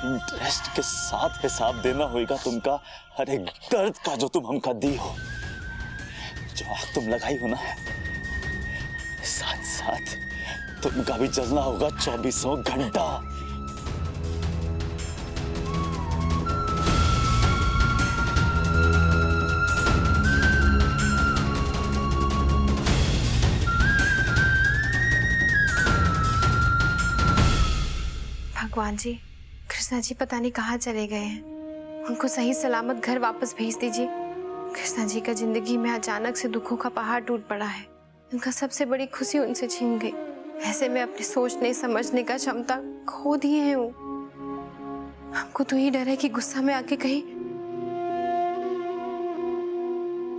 Interest के साथ हिसाब देना होगा तुमका हर एक दर्द का जो तुम हमका दी हो, जो आग तुम लगाई हो ना, साथ साथ तुमका भी जलना होगा 24 घंटा। भगवान जी, कृष्णा जी पता नहीं कहाँ चले गए हैं। उनको सही सलामत घर वापस भेज दीजिए। कृष्णा जी का जिंदगी में अचानक से दुखों का पहाड़ टूट पड़ा है। उनका सबसे बड़ी खुशी उनसे छीन गई। ऐसे में अपनी सोचने समझने का क्षमता खो दिए हैं वो। हमको तो ये डर है कि गुस्सा में आके कहीं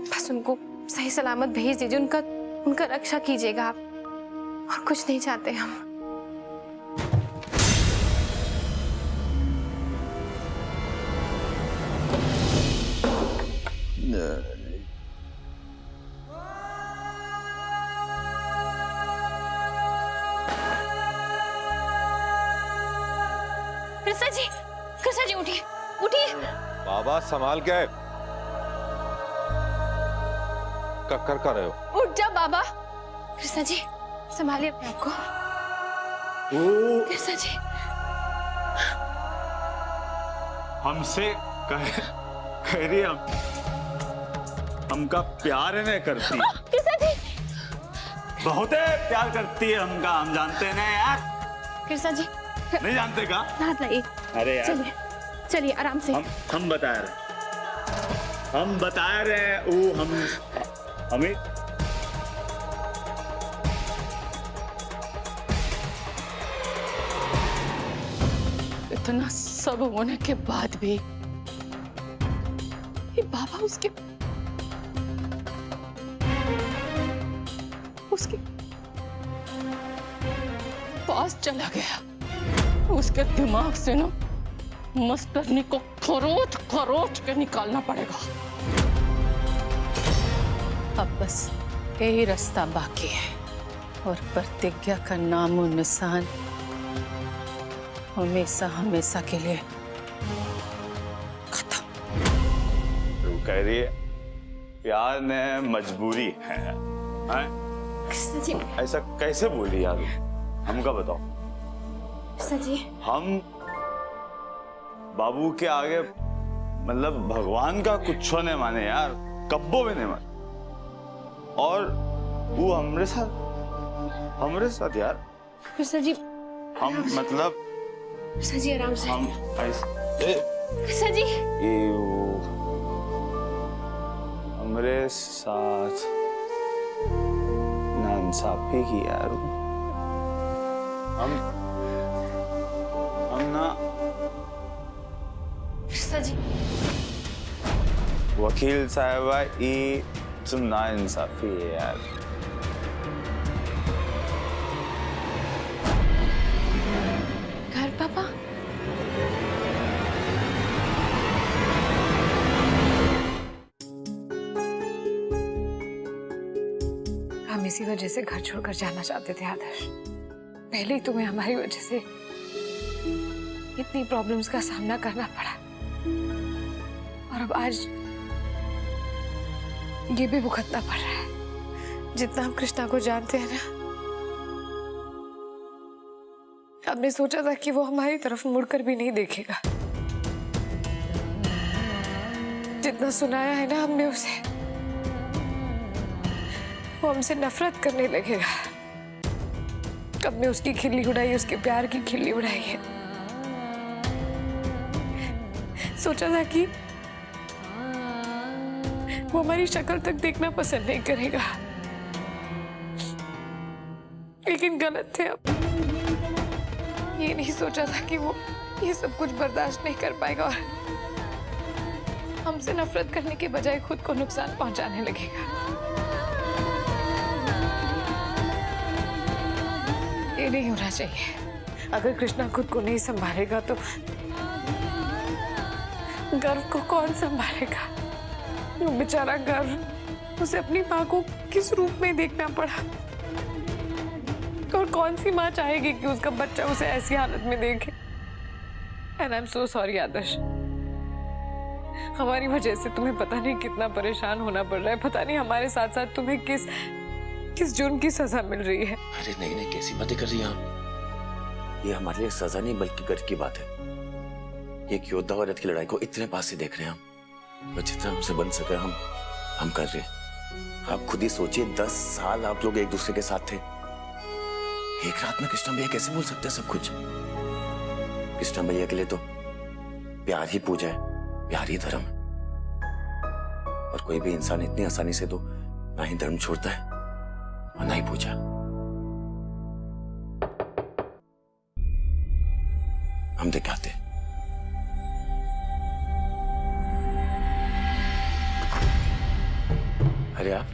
बस उनको सही सलामत भेज दीजिए। उनका रक्षा कीजिएगा आप, और कुछ नहीं चाहते हम। कृष्णा जी उठिए, उठिए। बाबा संभाल के, कर रहे हो? उठ जा बाबा। कृष्णा जी संभालिए अपने आप को। कृष्णा जी हमसे कह रही हमका प्यार है नहीं करती। कृष्णा जी बहुत प्यार करती है हमका, हम जानते हैं ना यार। कृष्णा जी नहीं जानते का? हाथ लाइए। अरे यार चलिए चलिए आराम से। हम बता रहे हैं वो हमें इतना सब होने के बाद भी ये बाबा उसके पास चला गया। उसके दिमाग से ना मस्तरनी को खरोच के निकालना पड़ेगा। अब बस यही रास्ता बाकी है, और प्रतिज्ञा का नामो निशान हमेशा हमेशा के लिए खत्म। तो कह रही है प्यार ने मजबूरी है? कृष्णा जी ऐसा कैसे बोली यार? हमका बताओ। कृष्णा जी हम बाबू के आगे मतलब भगवान का कुछ नहीं माने यार, कब्बो भी नहीं माने। और वो हमरे साथ यार। कृष्णा जी हम मतलब कृष्णा जी आराम से। हम ऐसे कृष्णा जी हमरे साथ नाइंसाफी की यार। हम ना कृष्णा जी वकील साहबा ये तुम नाइंसाफी है यार। घर पापा हम इसी वजह से घर छोड़कर जाना चाहते थे आदर्श। पहले ही तुम्हें हमारी वजह से इतनी प्रॉब्लम्स का सामना करना पड़ा, और अब आज ये भी भुगतना पड़ रहा है। जितना हम कृष्णा को जानते हैं ना, हमने सोचा था कि वो हमारी तरफ मुड़कर भी नहीं देखेगा। जितना सुनाया है ना हमने उसे, वो हमसे नफरत करने लगेगा। हमने उसकी खिल्ली उड़ाई, उसके प्यार की खिल्ली उड़ाई है। सोचा था कि वो हमारी शक्ल तक देखना पसंद नहीं करेगा, लेकिन गलत थे। अब ये नहीं सोचा था कि वो ये सब कुछ बर्दाश्त नहीं कर पाएगा और हमसे नफरत करने के बजाय खुद को नुकसान पहुंचाने लगेगा। ये नहीं होना चाहिए। अगर कृष्णा खुद को नहीं संभालेगा तो गर्व को कौन संभालेगा? वो बेचारा गर्व, उसे अपनी माँ को किस रूप में देखना पड़ा, और कौन सी माँ चाहेगी कि उसका बच्चा उसे ऐसी हालत में देखे? And I am so sorry Adarsh. हमारी वजह से तुम्हें पता नहीं कितना परेशान होना पड़ रहा है, पता नहीं हमारे साथ साथ तुम्हें किस जुर्म की सजा मिल रही है। अरे नहीं नहीं, कैसी बातें कर रही हैं आप? ये हमारे लिए सजा नहीं बल्कि गर्व की बात है। एक योद्धा और रथ की लड़ाई को इतने पास से देख रहे हैं हम, और जितना हमसे बन सके हम कर रहे हैं। आप खुद ही सोचिए, 10 साल आप लोग एक दूसरे के साथ थे। एक रात में कृष्णा भैया कैसे बोल सकते हैं सब कुछ? कृष्णा भैया के लिए तो प्यार ही पूजा है, प्यार ही धर्म है। और कोई भी इंसान इतनी आसानी से तो ना ही धर्म छोड़ता है और ना ही पूजा। हम दिखाते हैं। अरे आप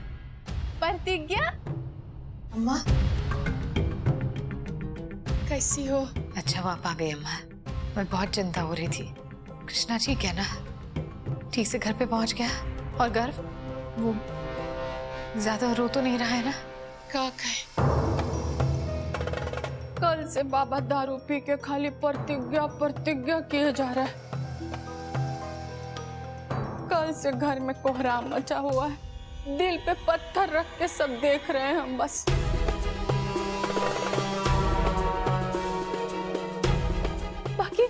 प्रतिज्ञा, अम्मा कैसी हो? अच्छा वो आप आ गई अम्मा। मैं बहुत चिंता हो रही थी। कृष्णा ठीक है ना? ठीक से घर पे पहुंच गया? और गर्व वो ज्यादा रो तो नहीं रहा है ना? क्या कहे, कल से बाबा दारू पी के खाली प्रतिज्ञा किए जा रहा है। कल से घर में कोहराम मचा हुआ है, दिल पे पत्थर रख के सब देख रहे हैं हम बस। बाकी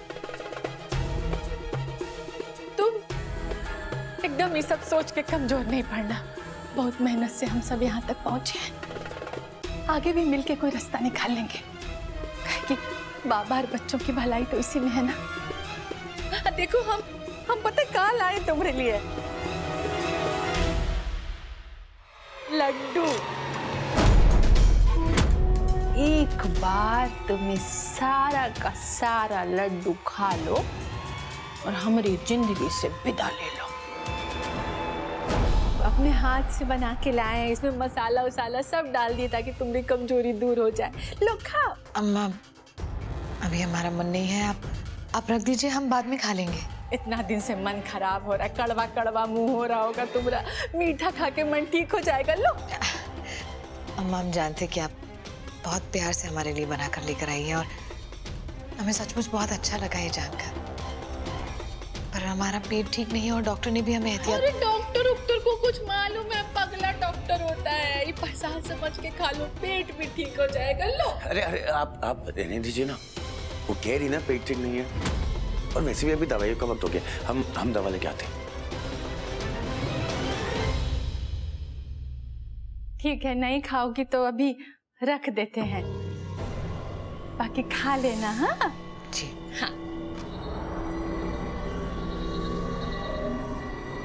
तुम एकदम ये सब सोच के कमजोर नहीं पड़ना। बहुत मेहनत से हम सब यहाँ तक पहुंचे हैं, आगे भी मिलके कोई रास्ता निकाल लेंगे। कि बाबा और बच्चों की भलाई तो इसी में है ना। देखो हम पता कहाँ लाए तुम्हारे लिए लड्डू। एक बार तुम्हें सारा का सारा लड्डू खा लो और हमारी जिंदगी से विदा ले लो। अपने हाथ से बना के लाए हैं, इसमें मसाला वसाला सब डाल दिए ताकि तुम्हारी कमजोरी दूर हो जाए। लो खाओ। अम्मा अभी हमारा मन नहीं है, आप रख दीजिए, हम बाद में खा लेंगे। इतना दिन से मन खराब हो रहा है, कड़वा कड़वा मुंह हो रहा होगा तुम्हारा, मीठा खा के मन ठीक हो जाएगा। लो। अम्मा हम जानते कि आप बहुत प्यार से हमारे लिए बना कर लेकर आई हैं और हमें सचमुच बहुत अच्छा लगा ये जानकर। पर हमारा पेट ठीक नहीं है और डॉक्टर ने भी हमें एहतियात। अरे डॉक्टर को कुछ मालूम है, पगला डॉक्टर होता है। ये पैसा समझ के खा लो, पेट भी ठीक हो जाएगा। लो। अरे अरे आप रहने दीजिए ना, वो कह रही ना पेट ठीक नहीं है, और वैसे भी अभी दवाइयों का वक्त हो गया। हम दवा लेके आते हैं। ठीक है, नहीं खाओगी तो अभी रख देते हैं, बाकी खा लेना। हाँ जी हाँ।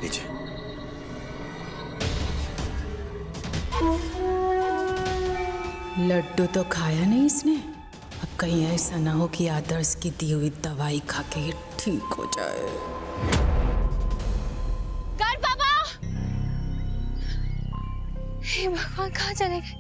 लीजिए। लड्डू तो खाया नहीं इसने। अब कहीं ऐसा ना हो कि आदर्श की दी हुई दवाई खा के ये ठीक हो जाए। कर बाबा, हे भगवान कहाँ चले गए?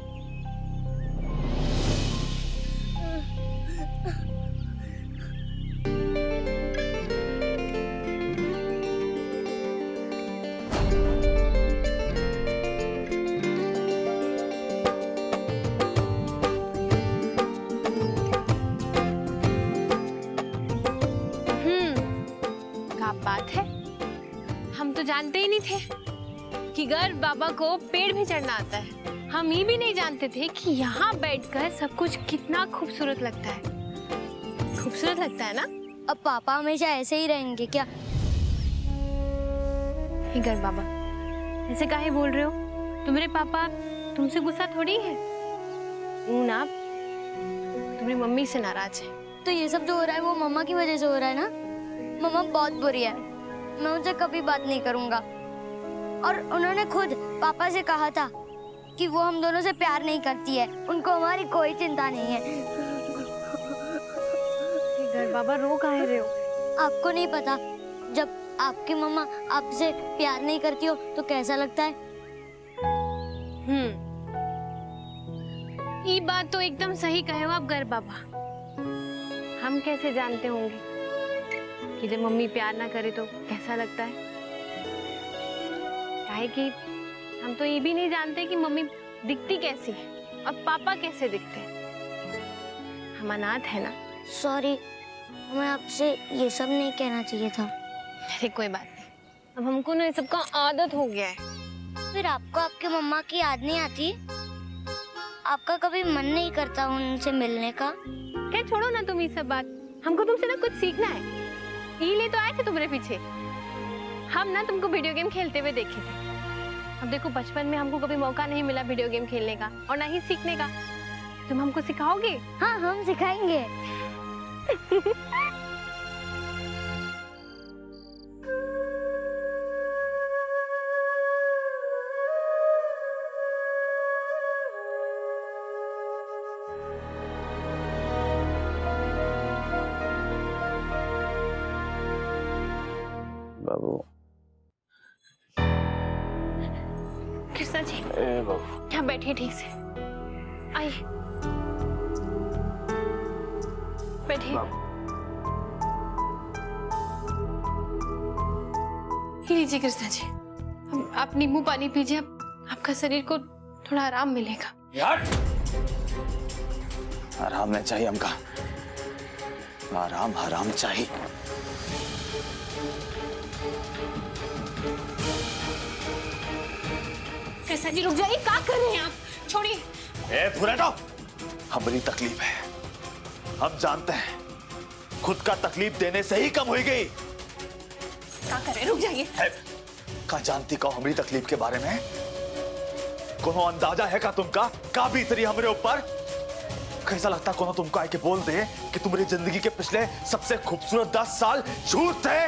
बात है, हम तो जानते ही नहीं थे कि गर्व बाबा को पेड़ भी चढ़ना आता है। हम ये भी नहीं जानते थे कि यहाँ बैठकर सब कुछ कितना खूबसूरत लगता है। खूबसूरत लगता है ना? अब पापा हमेशा ऐसे ही रहेंगे क्या? गर्व बाबा ऐसे काहे बोल रहे हो? तुम्हारे पापा तुमसे गुस्सा थोड़ी है, ना तुम्हारी मम्मी से नाराज है। तो ये सब जो हो रहा है वो मम्मा की वजह से हो रहा है ना? मम्मा बहुत बुरी है, मैं उनसे कभी बात नहीं करूंगा। और उन्होंने खुद पापा से कहा था कि वो हम दोनों से प्यार नहीं करती है, उनको हमारी कोई चिंता नहीं है। घर बाबा रो काहे रहे हो? आपको नहीं पता, जब आपकी मम्मा आपसे प्यार नहीं करती हो तो कैसा लगता है? ये बात तो एकदम सही कहे हो आप घर बाबा। हम कैसे जानते होंगे कि जब मम्मी प्यार ना करे तो कैसा लगता है? काहे कि हम तो ये भी नहीं जानते कि मम्मी दिखती कैसी है और पापा कैसे दिखते हैं। हम अनाथ है ना। सॉरी, हमें आपसे ये सब नहीं कहना चाहिए था। अरे कोई बात नहीं, अब हमको ना ये सब का आदत हो गया है। फिर आपको आपके मम्मा की याद नहीं आती? आपका कभी मन नहीं करता उनसे मिलने का? क्या छोड़ो ना तुम ये सब बात, हमको तुमसे ना कुछ सीखना है। ये ले तो आए थे तुम्हारे पीछे। हम ना तुमको वीडियो गेम खेलते हुए देखे थे। अब देखो बचपन में हमको कभी मौका नहीं मिला वीडियो गेम खेलने का और ना ही सीखने का। तुम हमको सिखाओगे? हाँ, हम सिखाएंगे। बाबू, कृष्णा जी ए बाबू, यहाँ बैठिए ठीक से। आइए बैठिए। ये लीजिए कृष्णा जी, आप नींबू पानी पीजिए, आपका शरीर को थोड़ा आराम मिलेगा। यार आराम नहीं चाहिए हमका, आराम हराम चाहिए। कृष्णा जी रुक जाइए, क्या कर रहे हैं आप? छोड़िए। ए फुरेटो, हमारी तकलीफ है, हम जानते हैं। खुद का तकलीफ देने से ही कम हो गई। क्या कर रहे हैं? रुक जाइए। का जानती का हमारी तकलीफ के बारे में? कोनो अंदाजा है का तुमका का बीतरी हमरे ऊपर? कैसा लगता कोनो तुमको आके बोल दे कि तुम्हारी जिंदगी के पिछले सबसे खूबसूरत 10 साल झूठ थे,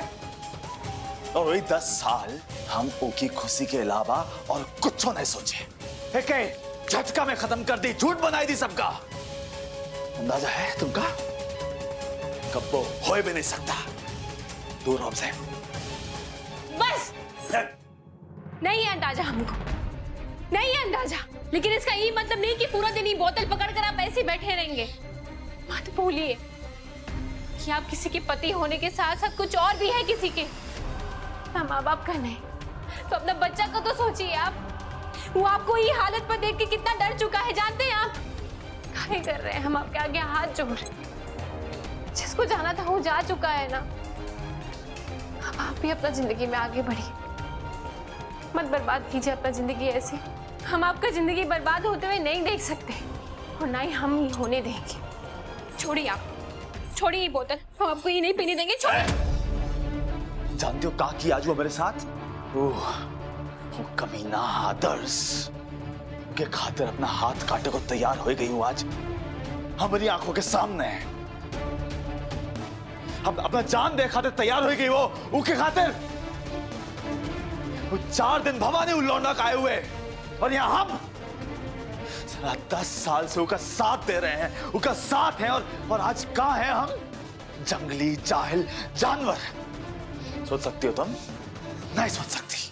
और वही 10 साल हम उनकी खुशी के अलावा और कुछ नहीं सोचे। एक झटका में खत्म कर दी, झूठ बनाई दी सबका। अंदाजा है तुमका? कब्बो हो भी नहीं सकता। दूर रहो हमसे। बस नहीं है अंदाजा हमको, नहीं है अंदाजा, लेकिन इसका ये मतलब नहीं कि पूरा दिन ही बोतल पकड़कर आप ऐसे बैठे रहेंगे। मत भूलिए कि आप किसी के पति होने के साथ साथ कुछ और भी है किसी के। ना माँ बाप का नहीं तो अपना बच्चा का तो सोचिए आप। वो आपको ये हालत पर देख के कितना डर चुका है, जानते हैं आप? क्या कर रहे हैं हम आपके आगे हाथ जोड़। जिसको जाना था वो जा चुका है ना। अब आप भी अपना जिंदगी में आगे बढ़िए, मत बर्बाद कीजिए अपना जिंदगी ऐसे। हम आपका जिंदगी बर्बाद होते हुए नहीं देख सकते और ना ही हम ही होने देंगे। छोड़िए आप, छोड़िए ये बोतल, हम आपको ये नहीं पीने देंगे। छोड़िए। जानते हो का किया आज वो मेरे साथ? ओह, वो कमीना आदर्श के खातिर अपना हाथ काटे को तैयार हो गई हूं आज हमारी आंखों के सामने। हम अपना जान दे खातिर तैयार हो गई वो उसके खातिर। वो 4 दिन भवानी उल्लौंडा आए हुए और यहाँ हम 10 साल से उसका साथ दे रहे हैं, उसका साथ है, और आज कहाँ हैं हम? जंगली जाहिल जानवर। सोच सकती हो तुम? नहीं सोच सकती।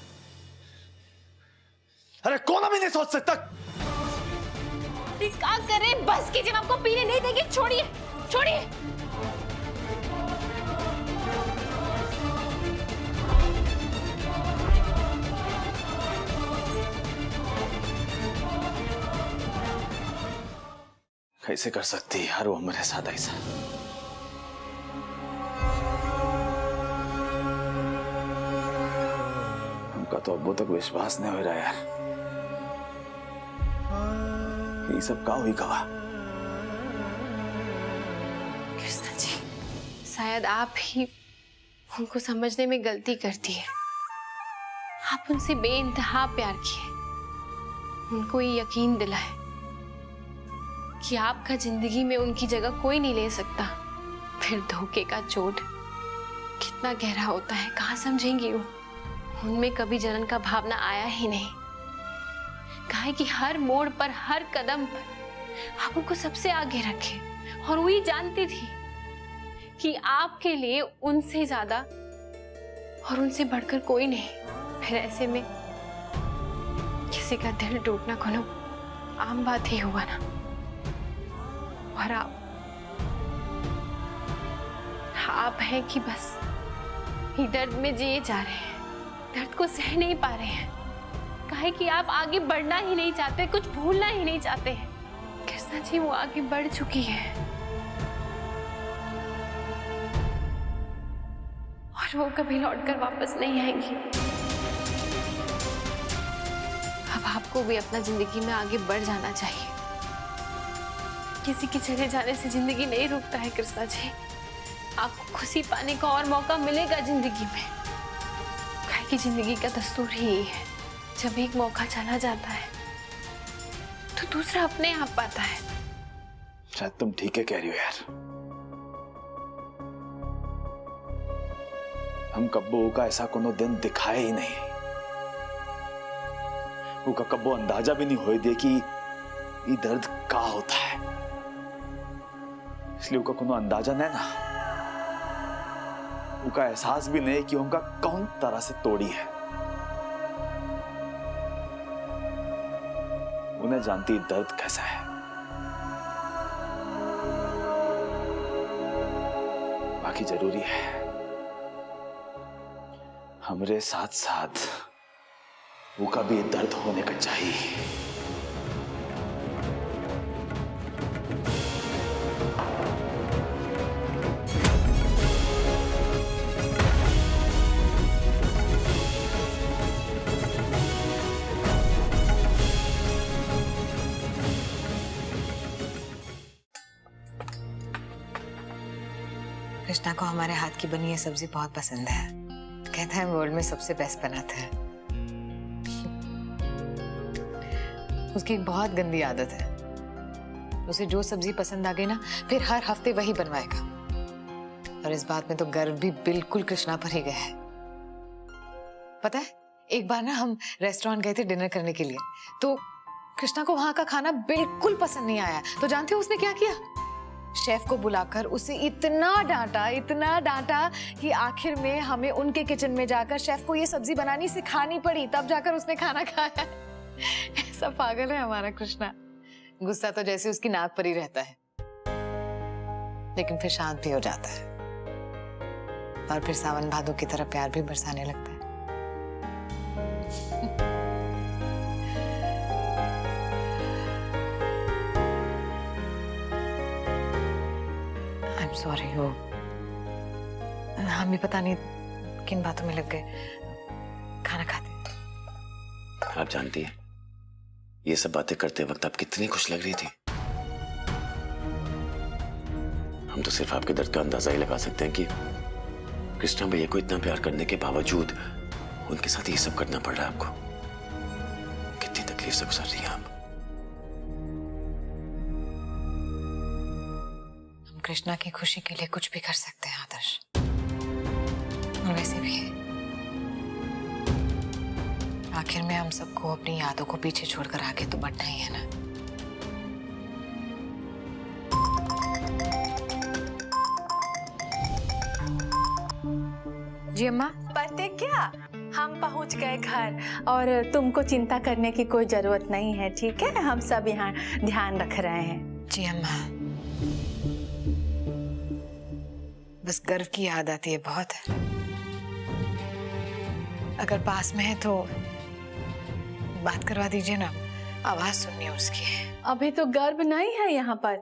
अरे कौन भी नहीं सोच सकता। क्या करें? बस कीजिए, आपको पीने नहीं देंगे। छोड़िए, छोड़िए। कैसे कर सकती है यार वो मेरे साथ ऐसा? हमका तो अब तक विश्वास नहीं हो रहा यार। ये सब का हुई कहा? कृष्णा जी, शायद आप ही उनको समझने में गलती करती है। आप उनसे बेइंतहा प्यार किए, उनको ये यकीन दिलाए कि आपका जिंदगी में उनकी जगह कोई नहीं ले सकता। फिर धोखे का चोट कितना गहरा होता है कहाँ समझेंगी वो? उनमें कभी जलन का भावना आया ही नहीं। कहा कि हर मोड़ पर, हर कदम पर आप उनको सबसे आगे रखे, और वो ये जानती थी कि आपके लिए उनसे ज्यादा और उनसे बढ़कर कोई नहीं। फिर ऐसे में किसी का दिल टूटना कोनो आम बात ही हुआ ना। और आप हैं कि बस ये दर्द में जिए जा रहे हैं, दर्द को सह नहीं पा रहे हैं। काहे कि आप आगे बढ़ना ही नहीं चाहते, कुछ भूलना ही नहीं चाहते हैं। कृष्णा जी, वो आगे बढ़ चुकी है। पर वो कभी लौटकर वापस नहीं आएंगी। अब आपको भी अपना जिंदगी में आगे बढ़ जाना चाहिए। किसी के चले जाने से जिंदगी नहीं रुकता है कृष्णा जी। आपको खुशी पाने का और मौका मिलेगा जिंदगी में। काहे की जिंदगी का दस्तूर ही यही है, जब एक मौका चला जाता है तो दूसरा अपने आप आता है। शायद तुम ठीक है कह रही हो यार। हम कब्बो का ऐसा कोनो दिन दिखाए ही नहीं। उका कब्बो अंदाजा भी नहीं हो दे कि ये दर्द का होता है, इसलिए उका कोनो अंदाजा नहीं ना, उनका एहसास भी नहीं कि उनका कौन तरह से तोड़ी है। उन्हें जानती दर्द कैसा है। बाकी जरूरी है हमरे साथ साथ उनका भी दर्द होने का चाहिए। कृष्णा को हमारे हाथ की बनी ये सब्जी बहुत पसंद है। कहता है वर्ल्ड में सबसे बेस्ट बनाता है। उसकी एक बहुत गंदी आदत है, उसे जो सब्जी पसंद आ गई ना फिर हर हफ्ते वही बनवाएगा। और इस बात में तो गर्व भी बिल्कुल कृष्णा पर ही गया है। पता है एक बार ना हम रेस्टोरेंट गए थे डिनर करने के लिए, तो कृष्णा को वहां का खाना बिल्कुल पसंद नहीं आया। तो जानते हो उसने क्या किया? शेफ को बुलाकर उसे इतना डांटा कि आखिर में हमें उनके किचन में जाकर शेफ को ये सब्जी बनानी सिखानी पड़ी, तब जाकर उसने खाना खाया। ऐसा पागल है हमारा कृष्णा। गुस्सा तो जैसे उसकी नाक पर ही रहता है, लेकिन फिर शांत भी हो जाता है और फिर सावन भादों की तरह प्यार भी बरसाने लगता है। सॉरी हो, हम भी पता नहीं किन बातों में लग गए। खाना खाते। आप जानती हैं ये सब बातें करते वक्त आप कितनी खुश लग रही थी। हम तो सिर्फ आपके दर्द का अंदाजा ही लगा सकते हैं कि कृष्णा भैया को इतना प्यार करने के बावजूद उनके साथ ये सब करना पड़ रहा है आपको। कितनी तकलीफ से गुजर रही हैं आप। कृष्णा की खुशी के लिए कुछ भी कर सकते हैं आदर्श। और वैसे भी आखिर में हम सबको अपनी यादों को पीछे छोड़कर आगे तो बढ़ना ही है ना। जी अम्मा। पता क्या, हम पहुंच गए घर और तुमको चिंता करने की कोई जरूरत नहीं है, ठीक है? हम सब यहाँ ध्यान रख रहे हैं। जी अम्मा, बस गर्व की याद आती है बहुत। अगर पास में है तो बात करवा दीजिए ना, आवाज सुननी है उसकी। अभी तो गर्व नहीं है यहाँ पर।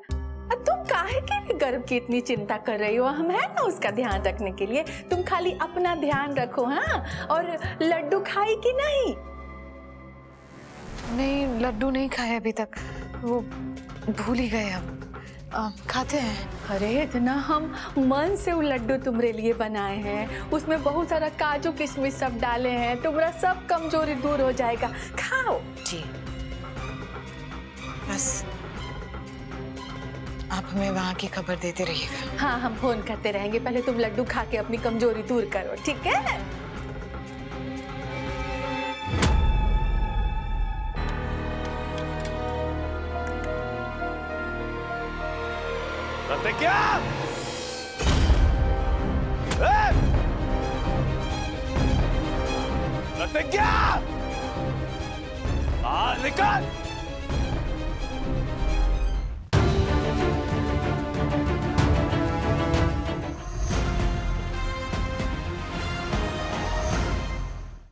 तुम काहे के लिए गर्व की इतनी चिंता कर रही हो? हम है ना उसका ध्यान रखने के लिए। तुम खाली अपना ध्यान रखो। हाँ, और लड्डू खाई कि नहीं? नहीं, लड्डू नहीं खाए अभी तक, वो भूल ही गए। हम खाते हैं। अरे इतना हम मन से वो लड्डू तुम्हारे लिए बनाए हैं, उसमें बहुत सारा काजू किशमिश सब डाले हैं, तुम्हारा सब कमजोरी दूर हो जाएगा। खाओ। जी, बस आप हमें वहाँ की खबर देते रहिएगा। हाँ, हम फोन करते रहेंगे। पहले तुम लड्डू खा के अपनी कमजोरी दूर करो, ठीक है? प्रतिज्ञा! प्रतिज्ञा! बाहर निकल!